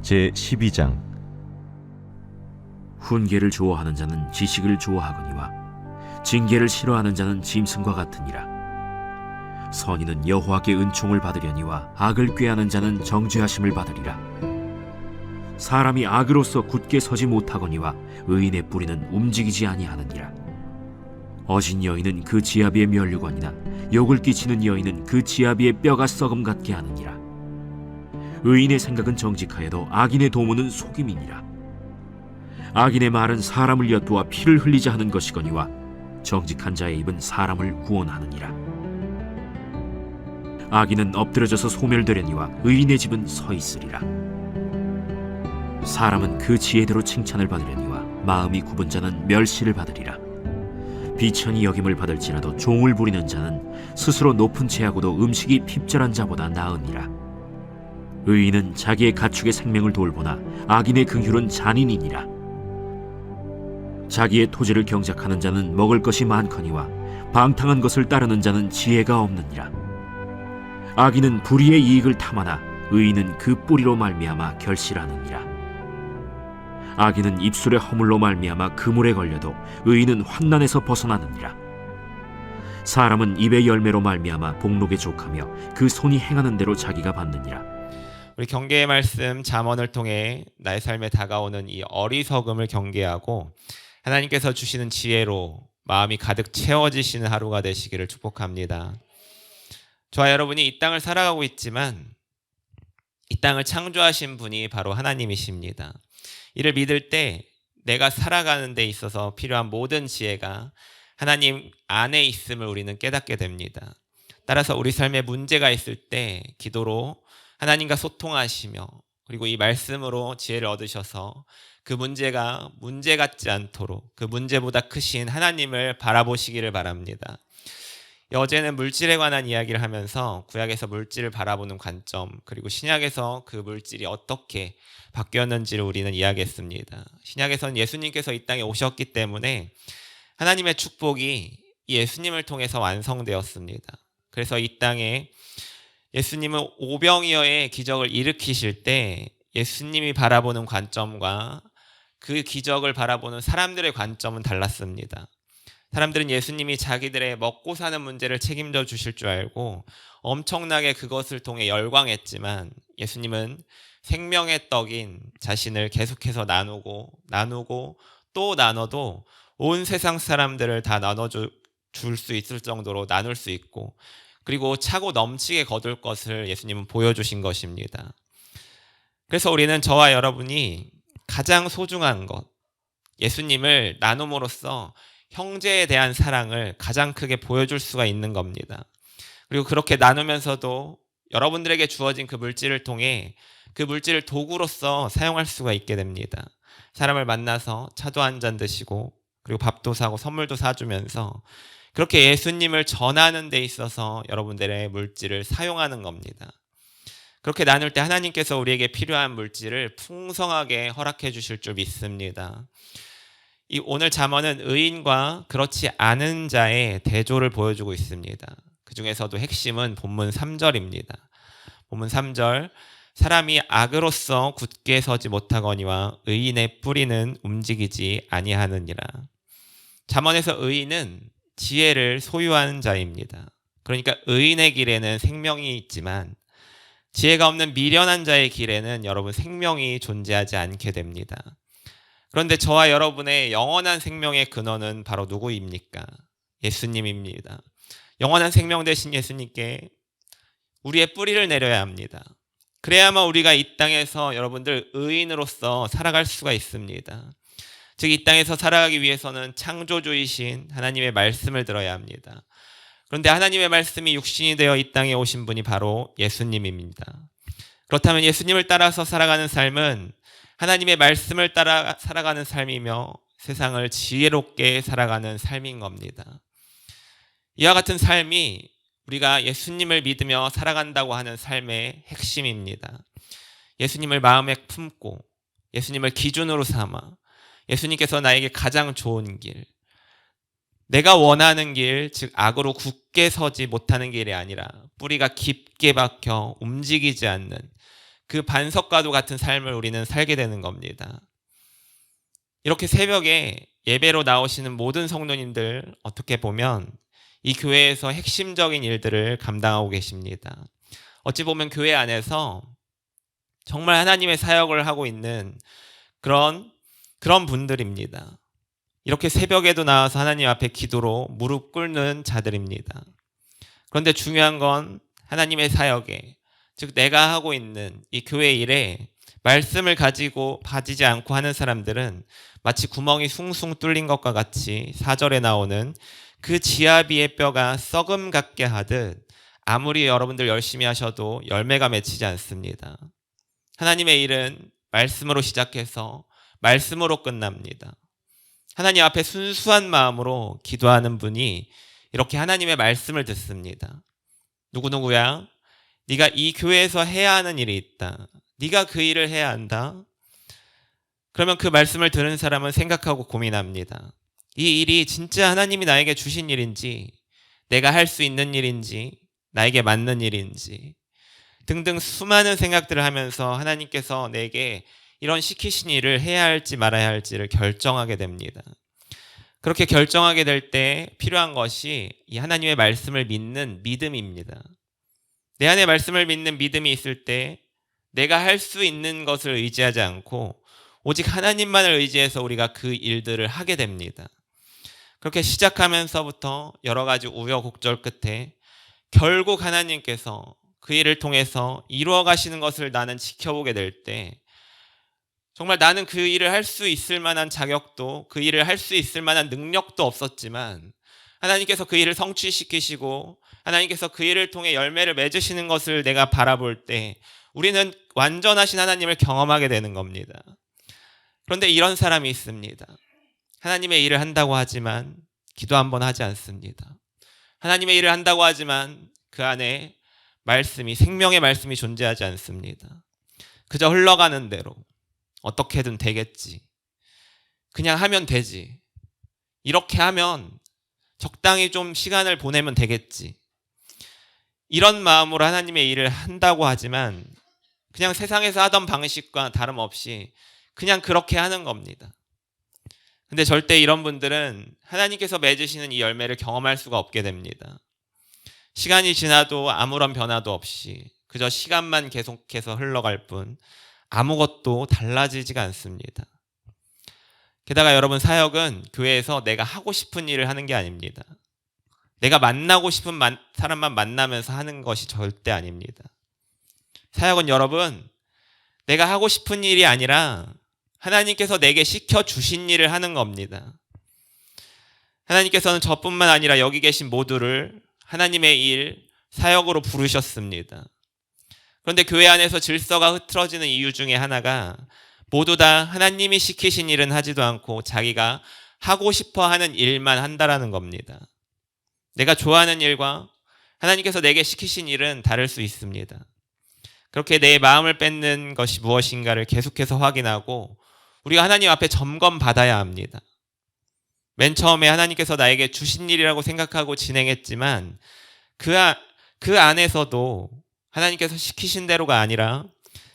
제12장. 훈계를 좋아하는 자는 지식을 좋아하거니와 징계를 싫어하는 자는 짐승과 같으니라. 선인은 여호와께 은총을 받으려니와 악을 꾀하는 자는 정죄하심을 받으리라. 사람이 악으로서 굳게 서지 못하거니와 의인의 뿌리는 움직이지 아니하느니라. 어진 여인은 그 지아비의 면류관이나 욕을 끼치는 여인은 그 지아비의 뼈가 썩음 같게 하느니라. 의인의 생각은 정직하여도 악인의 도모는 속임이니라. 악인의 말은 사람을 엿보아 피를 흘리자 하는 것이거니와 정직한 자의 입은 사람을 구원하느니라. 악인은 엎드려져서 소멸되려니와 의인의 집은 서 있으리라. 사람은 그 지혜대로 칭찬을 받으려니와 마음이 굽은 자는 멸시를 받으리라. 비천히 여김을 받을지라도 종을 부리는 자는 스스로 높은 채하고도 음식이 핍절한 자보다 나으니라. 의인은 자기의 가축의 생명을 돌보나 악인의 긍휼은 잔인이니라. 자기의 토지를 경작하는 자는 먹을 것이 많거니와 방탕한 것을 따르는 자는 지혜가 없느니라. 악인은 불의의 이익을 탐하나 의인은 그 뿌리로 말미암아 결실하느니라. 악인은 입술의 허물로 말미암아 그물에 걸려도 의인은 환난에서 벗어나느니라. 사람은 입의 열매로 말미암아 복록에 족하며 그 손이 행하는 대로 자기가 받느니라. 우리 경계의 말씀 잠언을 통해 나의 삶에 다가오는 이 어리석음을 경계하고 하나님께서 주시는 지혜로 마음이 가득 채워지시는 하루가 되시기를 축복합니다. 저와 여러분이 이 땅을 살아가고 있지만 이 땅을 창조하신 분이 바로 하나님이십니다. 이를 믿을 때 내가 살아가는 데 있어서 필요한 모든 지혜가 하나님 안에 있음을 우리는 깨닫게 됩니다. 따라서 우리 삶에 문제가 있을 때 기도로 하나님과 소통하시며 그리고 이 말씀으로 지혜를 얻으셔서 그 문제가 문제 같지 않도록 그 문제보다 크신 하나님을 바라보시기를 바랍니다. 어제는 물질에 관한 이야기를 하면서 구약에서 물질을 바라보는 관점 그리고 신약에서 그 물질이 어떻게 바뀌었는지를 우리는 이야기했습니다. 신약에서는 예수님께서 이 땅에 오셨기 때문에 하나님의 축복이 예수님을 통해서 완성되었습니다. 그래서 이 땅에 예수님은 오병이어의 기적을 일으키실 때 예수님이 바라보는 관점과 그 기적을 바라보는 사람들의 관점은 달랐습니다. 사람들은 예수님이 자기들의 먹고 사는 문제를 책임져 주실 줄 알고 엄청나게 그것을 통해 열광했지만 예수님은 생명의 떡인 자신을 계속해서 나누고 또 나눠도 온 세상 사람들을 다 나눠줄 수 있을 정도로 나눌 수 있고 그리고 차고 넘치게 거둘 것을 예수님은 보여주신 것입니다. 그래서 우리는 저와 여러분이 가장 소중한 것, 예수님을 나눔으로써 형제에 대한 사랑을 가장 크게 보여줄 수가 있는 겁니다. 그리고 그렇게 나누면서도 여러분들에게 주어진 그 물질을 통해 그 물질을 도구로서 사용할 수가 있게 됩니다. 사람을 만나서 차도 한 잔 드시고 그리고 밥도 사고 선물도 사주면서 그렇게 예수님을 전하는 데 있어서 여러분들의 물질을 사용하는 겁니다. 그렇게 나눌 때 하나님께서 우리에게 필요한 물질을 풍성하게 허락해 주실 줄 믿습니다. 이 오늘 잠언은 의인과 그렇지 않은 자의 대조를 보여주고 있습니다. 그 중에서도 핵심은 본문 3절입니다. 본문 3절, 사람이 악으로서 굳게 서지 못하거니와 의인의 뿌리는 움직이지 아니하느니라. 잠언에서 의인은 지혜를 소유하는 자입니다. 그러니까 의인의 길에는 생명이 있지만 지혜가 없는 미련한 자의 길에는 여러분 생명이 존재하지 않게 됩니다. 그런데 저와 여러분의 영원한 생명의 근원은 바로 누구입니까? 예수님입니다. 영원한 생명 되신 예수님께 우리의 뿌리를 내려야 합니다. 그래야만 우리가 이 땅에서 여러분들 의인으로서 살아갈 수가 있습니다. 즉 이 땅에서 살아가기 위해서는 창조주이신 하나님의 말씀을 들어야 합니다. 그런데 하나님의 말씀이 육신이 되어 이 땅에 오신 분이 바로 예수님입니다. 그렇다면 예수님을 따라서 살아가는 삶은 하나님의 말씀을 따라 살아가는 삶이며 세상을 지혜롭게 살아가는 삶인 겁니다. 이와 같은 삶이 우리가 예수님을 믿으며 살아간다고 하는 삶의 핵심입니다. 예수님을 마음에 품고 예수님을 기준으로 삼아 예수님께서 나에게 가장 좋은 길, 내가 원하는 길, 즉 악으로 굳게 서지 못하는 길이 아니라 뿌리가 깊게 박혀 움직이지 않는 그 반석과도 같은 삶을 우리는 살게 되는 겁니다. 이렇게 새벽에 예배로 나오시는 모든 성도님들 어떻게 보면 이 교회에서 핵심적인 일들을 감당하고 계십니다. 어찌 보면 교회 안에서 정말 하나님의 사역을 하고 있는 그런 분들입니다. 이렇게 새벽에도 나와서 하나님 앞에 기도로 무릎 꿇는 자들입니다. 그런데 중요한 건 하나님의 사역에, 즉 내가 하고 있는 이 교회 일에 말씀을 가지고 빠지지 않고 하는 사람들은 마치 구멍이 숭숭 뚫린 것과 같이 4절에 나오는 그 지아비의 뼈가 썩음 같게 하듯 아무리 여러분들 열심히 하셔도 열매가 맺히지 않습니다. 하나님의 일은 말씀으로 시작해서 말씀으로 끝납니다. 하나님 앞에 순수한 마음으로 기도하는 분이 이렇게 하나님의 말씀을 듣습니다. 누구누구야? 네가 이 교회에서 해야 하는 일이 있다. 네가 그 일을 해야 한다. 그러면 그 말씀을 들은 사람은 생각하고 고민합니다. 이 일이 진짜 하나님이 나에게 주신 일인지, 내가 할 수 있는 일인지, 나에게 맞는 일인지 등등 수많은 생각들을 하면서 하나님께서 내게 이런 시키신 일을 해야 할지 말아야 할지를 결정하게 됩니다. 그렇게 결정하게 될 때 필요한 것이 이 하나님의 말씀을 믿는 믿음입니다. 내 안에 말씀을 믿는 믿음이 있을 때 내가 할 수 있는 것을 의지하지 않고 오직 하나님만을 의지해서 우리가 그 일들을 하게 됩니다. 그렇게 시작하면서부터 여러 가지 우여곡절 끝에 결국 하나님께서 그 일을 통해서 이루어 가시는 것을 나는 지켜보게 될 때 정말 나는 그 일을 할 수 있을 만한 자격도, 그 일을 할 수 있을 만한 능력도 없었지만 하나님께서 그 일을 성취시키시고 하나님께서 그 일을 통해 열매를 맺으시는 것을 내가 바라볼 때 우리는 완전하신 하나님을 경험하게 되는 겁니다. 그런데 이런 사람이 있습니다. 하나님의 일을 한다고 하지만 기도 한번 하지 않습니다. 하나님의 일을 한다고 하지만 그 안에 말씀이, 생명의 말씀이 존재하지 않습니다. 그저 흘러가는 대로 어떻게든 되겠지. 그냥 하면 되지. 이렇게 하면 적당히 좀 시간을 보내면 되겠지. 이런 마음으로 하나님의 일을 한다고 하지만 그냥 세상에서 하던 방식과 다름없이 그냥 그렇게 하는 겁니다. 근데 절대 이런 분들은 하나님께서 맺으시는 이 열매를 경험할 수가 없게 됩니다. 시간이 지나도 아무런 변화도 없이 그저 시간만 계속해서 흘러갈 뿐 아무것도 달라지지가 않습니다. 게다가 여러분, 사역은 교회에서 내가 하고 싶은 일을 하는 게 아닙니다. 내가 만나고 싶은 사람만 만나면서 하는 것이 절대 아닙니다. 사역은 여러분, 내가 하고 싶은 일이 아니라 하나님께서 내게 시켜주신 일을 하는 겁니다. 하나님께서는 저뿐만 아니라 여기 계신 모두를 하나님의 일, 사역으로 부르셨습니다. 그런데 교회 안에서 질서가 흐트러지는 이유 중에 하나가 모두 다 하나님이 시키신 일은 하지도 않고 자기가 하고 싶어 하는 일만 한다라는 겁니다. 내가 좋아하는 일과 하나님께서 내게 시키신 일은 다를 수 있습니다. 그렇게 내 마음을 뺏는 것이 무엇인가를 계속해서 확인하고 우리가 하나님 앞에 점검받아야 합니다. 맨 처음에 하나님께서 나에게 주신 일이라고 생각하고 진행했지만 그 안에서도 하나님께서 시키신 대로가 아니라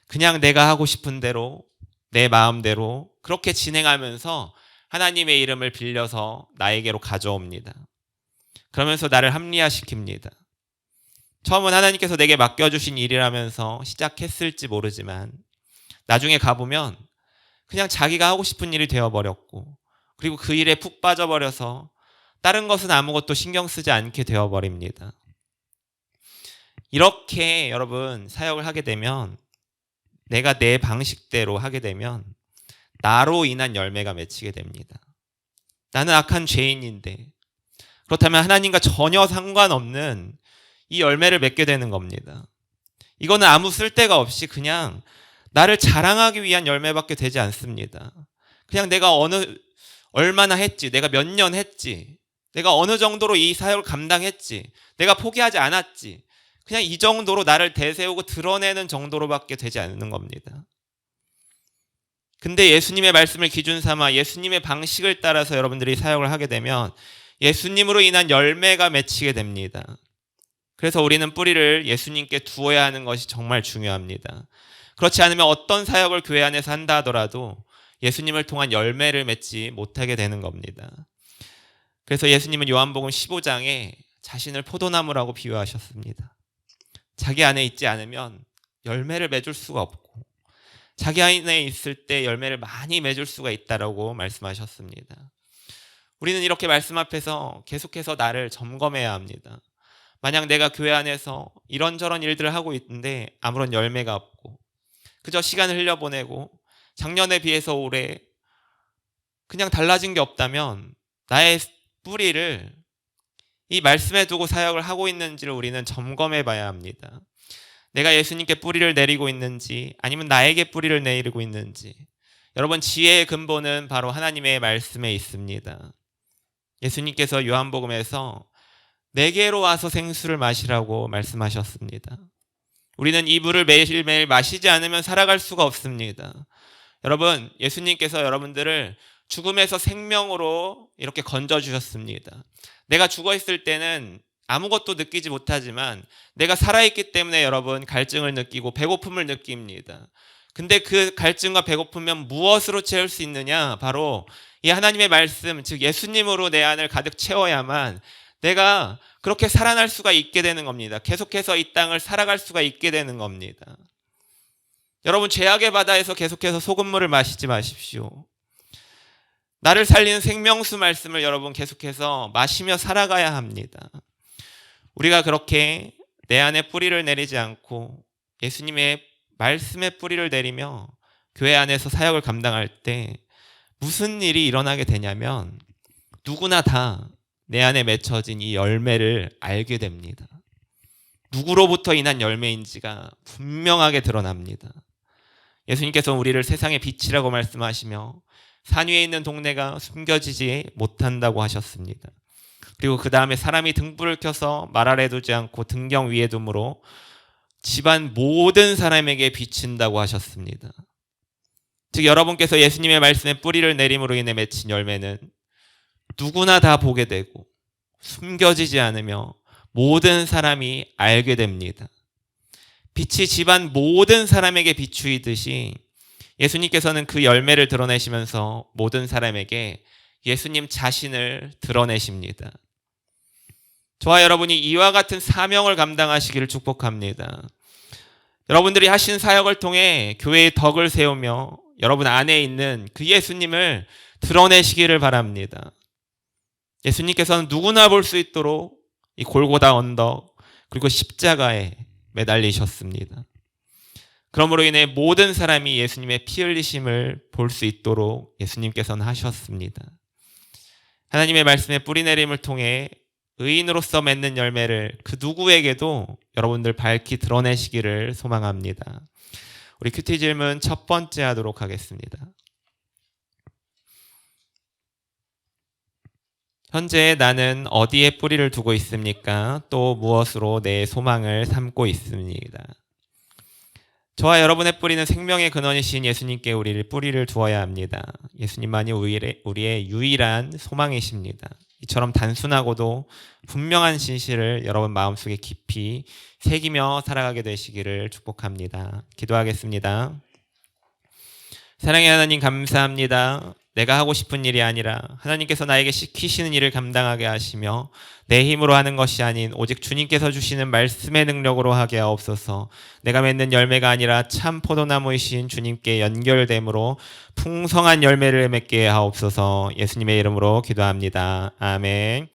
그냥 내가 하고 싶은 대로 내 마음대로 그렇게 진행하면서 하나님의 이름을 빌려서 나에게로 가져옵니다. 그러면서 나를 합리화시킵니다. 처음은 하나님께서 내게 맡겨주신 일이라면서 시작했을지 모르지만 나중에 가보면 그냥 자기가 하고 싶은 일이 되어버렸고 그리고 그 일에 푹 빠져버려서 다른 것은 아무것도 신경 쓰지 않게 되어버립니다. 이렇게 여러분 사역을 하게 되면 내가 내 방식대로 하게 되면 나로 인한 열매가 맺히게 됩니다. 나는 악한 죄인인데 그렇다면 하나님과 전혀 상관없는 이 열매를 맺게 되는 겁니다. 이거는 아무 쓸데가 없이 그냥 나를 자랑하기 위한 열매밖에 되지 않습니다. 그냥 내가 얼마나 했지, 내가 몇 년 했지, 내가 어느 정도로 이 사역을 감당했지, 내가 포기하지 않았지, 그냥 이 정도로 나를 대세우고 드러내는 정도로밖에 되지 않는 겁니다. 근데 예수님의 말씀을 기준 삼아 예수님의 방식을 따라서 여러분들이 사역을 하게 되면 예수님으로 인한 열매가 맺히게 됩니다. 그래서 우리는 뿌리를 예수님께 두어야 하는 것이 정말 중요합니다. 그렇지 않으면 어떤 사역을 교회 안에서 한다 하더라도 예수님을 통한 열매를 맺지 못하게 되는 겁니다. 그래서 예수님은 요한복음 15장에 자신을 포도나무라고 비유하셨습니다. 자기 안에 있지 않으면 열매를 맺을 수가 없고 자기 안에 있을 때 열매를 많이 맺을 수가 있다라고 말씀하셨습니다. 우리는 이렇게 말씀 앞에서 계속해서 나를 점검해야 합니다. 만약 내가 교회 안에서 이런저런 일들을 하고 있는데 아무런 열매가 없고 그저 시간을 흘려보내고 작년에 비해서 올해 그냥 달라진 게 없다면 나의 뿌리를 이 말씀에 두고 사역을 하고 있는지를 우리는 점검해 봐야 합니다. 내가 예수님께 뿌리를 내리고 있는지 아니면 나에게 뿌리를 내리고 있는지. 여러분, 지혜의 근본은 바로 하나님의 말씀에 있습니다. 예수님께서 요한복음에서 내게로 와서 생수를 마시라고 말씀하셨습니다. 우리는 이 물을 매일매일 마시지 않으면 살아갈 수가 없습니다. 여러분, 예수님께서 여러분들을 죽음에서 생명으로 이렇게 건져주셨습니다. 내가 죽어 있을 때는 아무것도 느끼지 못하지만 내가 살아있기 때문에 여러분 갈증을 느끼고 배고픔을 느낍니다. 근데 그 갈증과 배고프면 무엇으로 채울 수 있느냐? 바로 이 하나님의 말씀, 즉 예수님으로 내 안을 가득 채워야만 내가 그렇게 살아날 수가 있게 되는 겁니다. 계속해서 이 땅을 살아갈 수가 있게 되는 겁니다. 여러분, 죄악의 바다에서 계속해서 소금물을 마시지 마십시오. 나를 살리는 생명수 말씀을 여러분 계속해서 마시며 살아가야 합니다. 우리가 그렇게 내 안에 뿌리를 내리지 않고 예수님의 말씀에 뿌리를 내리며 교회 안에서 사역을 감당할 때 무슨 일이 일어나게 되냐면 누구나 다 내 안에 맺혀진 이 열매를 알게 됩니다. 누구로부터 인한 열매인지가 분명하게 드러납니다. 예수님께서 우리를 세상의 빛이라고 말씀하시며 산 위에 있는 동네가 숨겨지지 못한다고 하셨습니다. 그리고 그 다음에 사람이 등불을 켜서 말 아래 두지 않고 등경 위에 두므로 집안 모든 사람에게 비친다고 하셨습니다. 즉 여러분께서 예수님의 말씀에 뿌리를 내림으로 인해 맺힌 열매는 누구나 다 보게 되고 숨겨지지 않으며 모든 사람이 알게 됩니다. 빛이 집안 모든 사람에게 비추이듯이 예수님께서는 그 열매를 드러내시면서 모든 사람에게 예수님 자신을 드러내십니다. 저와 여러분이 이와 같은 사명을 감당하시기를 축복합니다. 여러분들이 하신 사역을 통해 교회의 덕을 세우며 여러분 안에 있는 그 예수님을 드러내시기를 바랍니다. 예수님께서는 누구나 볼 수 있도록 이 골고다 언덕 그리고 십자가에 매달리셨습니다. 그러므로 인해 모든 사람이 예수님의 피 흘리심을 볼 수 있도록 예수님께서는 하셨습니다. 하나님의 말씀에 뿌리 내림을 통해 의인으로서 맺는 열매를 그 누구에게도 여러분들 밝히 드러내시기를 소망합니다. 우리 큐티 질문 첫 번째 하도록 하겠습니다. 현재 나는 어디에 뿌리를 두고 있습니까? 또 무엇으로 내 소망을 삼고 있습니다. 저와 여러분의 뿌리는 생명의 근원이신 예수님께 우리를 뿌리를 두어야 합니다. 예수님만이 우리의 유일한 소망이십니다. 이처럼 단순하고도 분명한 진실을 여러분 마음속에 깊이 새기며 살아가게 되시기를 축복합니다. 기도하겠습니다. 사랑의 하나님, 감사합니다. 내가 하고 싶은 일이 아니라 하나님께서 나에게 시키시는 일을 감당하게 하시며 내 힘으로 하는 것이 아닌 오직 주님께서 주시는 말씀의 능력으로 하게 하옵소서. 내가 맺는 열매가 아니라 참 포도나무이신 주님께 연결됨으로 풍성한 열매를 맺게 하옵소서. 예수님의 이름으로 기도합니다. 아멘.